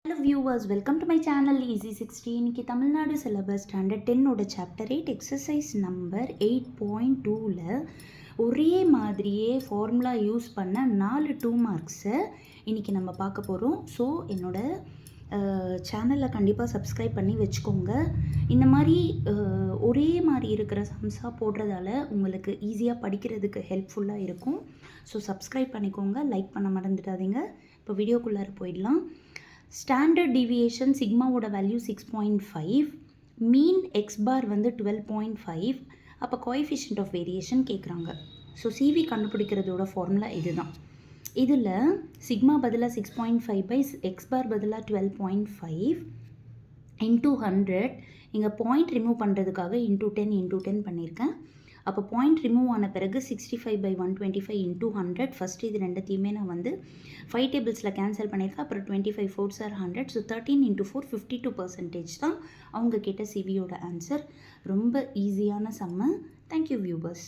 Hello viewers, welcome to my channel Easy 16. இன்னைக்கு Tamil Nadu syllabus standard 10 ஓட chapter 8 exercise number 8.2ல ஒரே மாதிரியே ஃபார்முலா யூஸ் பண்ண 4 2 மார்க்ஸை இன்றைக்கி நம்ம பார்க்க போகிறோம். ஸோ என்னோட சேனலில் கண்டிப்பாக சப்ஸ்கிரைப் பண்ணி வச்சுக்கோங்க. இந்த மாதிரி ஒரே மாதிரி இருக்கிற சம்ஸாக போடுறதால உங்களுக்கு ஈஸியாக படிக்கிறதுக்கு ஹெல்ப்ஃபுல்லாக இருக்கும். ஸோ சப்ஸ்கிரைப் பண்ணிக்கோங்க, லைக் பண்ண மறந்துடாதீங்க. இப்போ வீடியோக்குள்ளார போயிடலாம். ஸ்டாண்டர்ட் டிவியேஷன் சிக்மாவோட வேல்யூ 6.5, மீன் எக்ஸ் பார் வந்து 12.5. அப்போ கோஎஃபிஷியன்ட் ஆஃப் வேரியேஷன் கேட்குறாங்க. ஸோ சிவி கண்டுபிடிக்கிறதோட ஃபார்முலா இதுதான். இதில் சிக்மா பதிலாக 6.5 பை எக்ஸ் பார் பதிலாக 12.5 இன்டூ 100. இங்கே பாயிண்ட் ரிமூவ் பண்ணுறதுக்காக இன்டூ 10 பண்ணியிருக்கேன். அப்போ பாயிண்ட் ரிமூவ் ஆன பிறகு 65 பை 125 இன்டூ 100. ஃபஸ்ட்டு இது ரெண்டுத்தையுமே நான் வந்து 5 டேபிள்ஸில் கேன்சல் பண்ணியிருக்கேன். அப்புறம் 25 4s are 100. ஸோ 13 இன்டூ 4 52% தான் அவங்க கேட்ட சிவியோட ஆன்சர். ரொம்ப ஈஸியான சம்மு. Thank you viewers.